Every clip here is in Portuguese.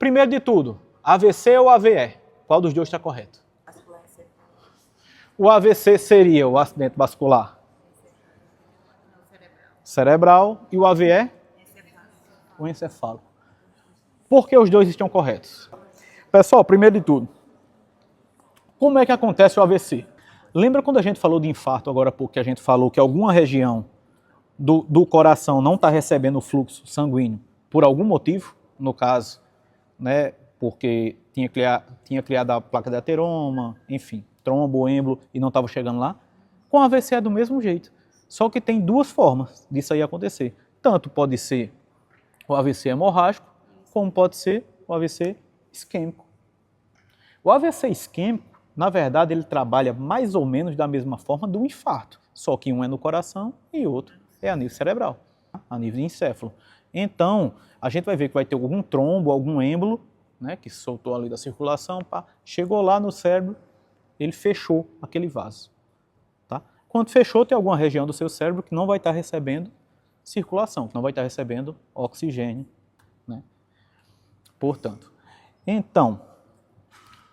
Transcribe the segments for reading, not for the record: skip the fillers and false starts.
Primeiro de tudo, AVC ou AVE? Qual dos dois está correto? O AVC seria o acidente vascular cerebral e o AVE? O encefálico. Por que os dois estão corretos? Pessoal, primeiro de tudo, como é que acontece o AVC? Lembra quando a gente falou de infarto agora há pouco, que a gente falou que alguma região do coração não está recebendo o fluxo sanguíneo por algum motivo, no caso, né, porque tinha criado a placa de ateroma, enfim, trombo, êmbolo e não estava chegando lá? Com AVC é do mesmo jeito, só que tem duas formas disso aí acontecer. Tanto pode ser o AVC hemorrágico, como pode ser o AVC isquêmico. O AVC isquêmico, na verdade, ele trabalha mais ou menos da mesma forma do infarto, só que um é no coração e outro é a nível cerebral, a nível de encéfalo. Então, a gente vai ver que vai ter algum trombo, algum êmbolo, né, que soltou ali da circulação, pá, chegou lá no cérebro, ele fechou aquele vaso. Tá? Quando fechou, tem alguma região do seu cérebro que não vai estar recebendo circulação, que não vai estar recebendo oxigênio, né? Portanto, então,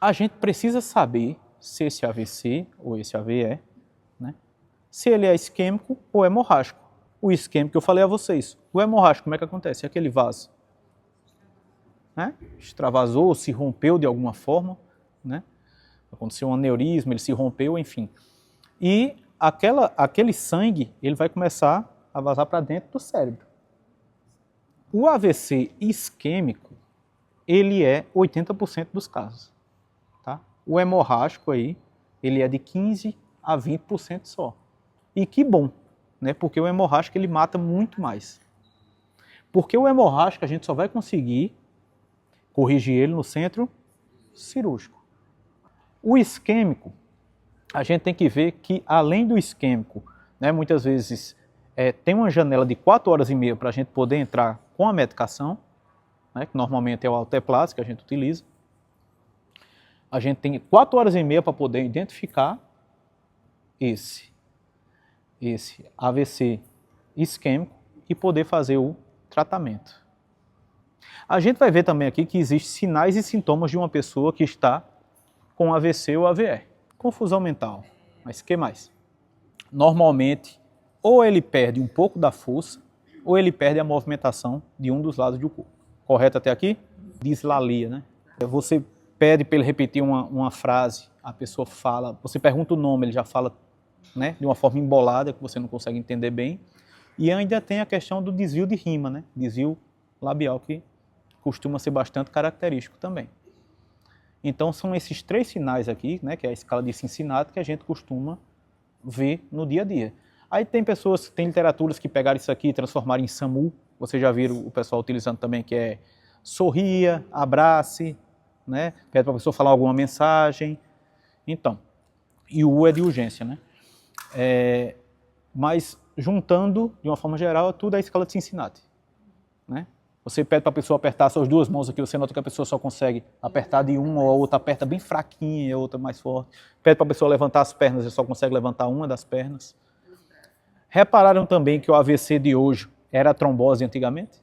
a gente precisa saber se esse AVC ou esse AVE, né, se ele é isquêmico ou hemorrágico. O isquêmico, eu falei a vocês, o hemorrágico, como é que acontece? Aquele vaso, né, extravasou, se rompeu de alguma forma, né, aconteceu um aneurisma, ele se rompeu, enfim. E aquele sangue, ele vai começar a vazar para dentro do cérebro. O AVC isquêmico, ele é 80% dos casos. Tá? O hemorrágico aí, ele é de 15% a 20% só. E que bom, né? Porque o hemorrágico ele mata muito mais. Porque o hemorrágico a gente só vai conseguir corrigir ele no centro cirúrgico. O isquêmico, a gente tem que ver que além do isquêmico, né, muitas vezes tem uma janela de 4 horas e meia para a gente poder entrar com a medicação, né, que normalmente é o alteplase que a gente utiliza. A gente tem 4 horas e meia para poder identificar esse AVC isquêmico e poder fazer o tratamento. A gente vai ver também aqui que existem sinais e sintomas de uma pessoa que está com AVC ou AVE. Confusão mental, mas o que mais? Normalmente, ou ele perde um pouco da força, ou ele perde a movimentação de um dos lados do corpo. Correto até aqui? Dislalia, né? Você pede para ele repetir uma frase, a pessoa fala, você pergunta o nome, ele já fala, né, de uma forma embolada, que você não consegue entender bem. E ainda tem a questão do desvio de rima, né? Desvio labial, que costuma ser bastante característico também. Então são esses 3 sinais aqui, né, que é a escala de Cincinnati, que a gente costuma ver no dia a dia. Aí tem pessoas, tem literaturas que pegaram isso aqui e transformaram em SAMU, vocês já viram o pessoal utilizando também, que é sorria, abrace, né, pede para a pessoa falar alguma mensagem. Então, e o U é de urgência, né? Mas juntando, de uma forma geral, tudo é a escala de Cincinnati, né? Você pede para a pessoa apertar suas 2 mãos aqui, você nota que a pessoa só consegue apertar de uma, ou a outra aperta bem fraquinha, e a outra mais forte. Pede para a pessoa levantar as pernas, você só consegue levantar uma das pernas. Repararam também que o AVC de hoje era a trombose antigamente?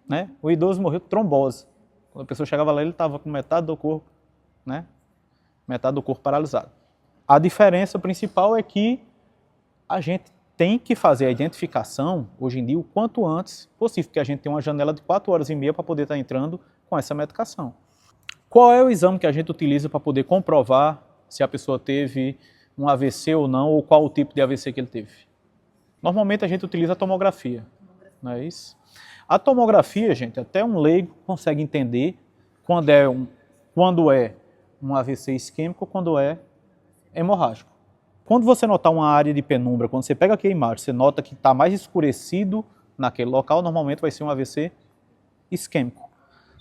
Né? O idoso morreu de trombose. Quando a pessoa chegava lá, ele estava com metade do corpo, né? Metade do corpo paralisado. A diferença principal é que a gente tem que fazer a identificação, hoje em dia, o quanto antes possível, porque a gente tem uma janela de 4 horas e meia para poder estar entrando com essa medicação. Qual é o exame que a gente utiliza para poder comprovar se a pessoa teve um AVC ou não, ou qual o tipo de AVC que ele teve? Normalmente a gente utiliza a tomografia, não é isso? A tomografia, gente, até um leigo consegue entender quando é um AVC isquêmico ou quando é hemorrágico. Quando você notar uma área de penumbra, quando você pega aqui a imagem, você nota que está mais escurecido naquele local, normalmente vai ser um AVC isquêmico.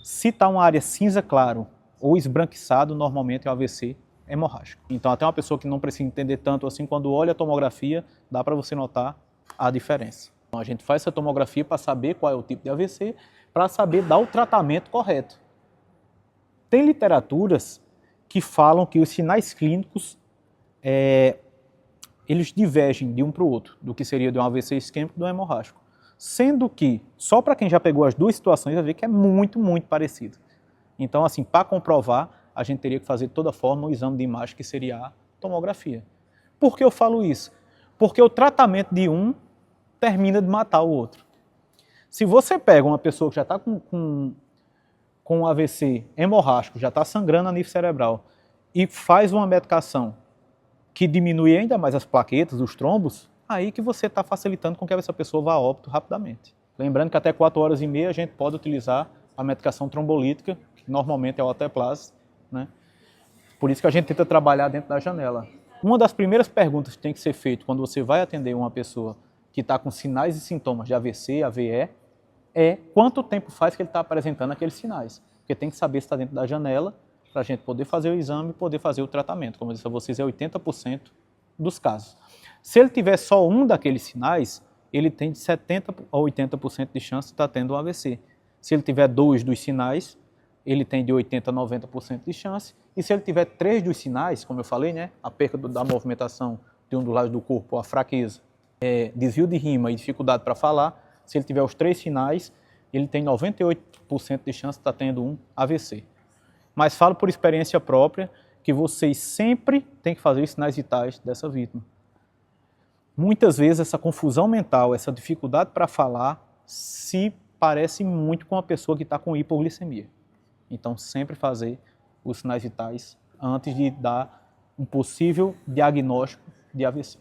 Se está uma área cinza claro ou esbranquiçado, normalmente é um AVC hemorrágico. Então até uma pessoa que não precisa entender tanto assim, quando olha a tomografia, dá para você notar a diferença. Então, a gente faz essa tomografia para saber qual é o tipo de AVC, para saber dar o tratamento correto. Tem literaturas que falam que os sinais clínicos eles divergem de um para o outro, do que seria de um AVC isquêmico e do hemorrágico. Sendo que, só para quem já pegou as duas situações, vai ver que é muito, muito parecido. Então, assim, para comprovar, a gente teria que fazer de toda forma o exame de imagem que seria a tomografia. Por que eu falo isso? Porque o tratamento de um termina de matar o outro. Se você pega uma pessoa que já está com um AVC hemorrágico, já está sangrando a nível cerebral, e faz uma medicação que diminui ainda mais as plaquetas, os trombos, aí que você está facilitando com que essa pessoa vá a óbito rapidamente. Lembrando que até 4 horas e meia a gente pode utilizar a medicação trombolítica, que normalmente é o Ateplase, né? Por isso que a gente tenta trabalhar dentro da janela. Uma das primeiras perguntas que tem que ser feita quando você vai atender uma pessoa que está com sinais e sintomas de AVC, AVE, é quanto tempo faz que ele está apresentando aqueles sinais. Porque tem que saber se está dentro da janela, para a gente poder fazer o exame e poder fazer o tratamento. Como eu disse a vocês, é 80% dos casos. Se ele tiver só um daqueles sinais, ele tem de 70% a 80% de chance de estar tendo um AVC. Se ele tiver 2 dos sinais, ele tem de 80% a 90% de chance. E se ele tiver 3 dos sinais, como eu falei, né, a perda da movimentação de um dos lados do corpo, a fraqueza, desvio de rima e dificuldade para falar, se ele tiver os 3 sinais, ele tem 98% de chance de estar tendo um AVC. Mas falo por experiência própria que vocês sempre têm que fazer os sinais vitais dessa vítima. Muitas vezes essa confusão mental, essa dificuldade para falar, se parece muito com uma pessoa que está com hipoglicemia. Então sempre fazer os sinais vitais antes de dar um possível diagnóstico de AVC.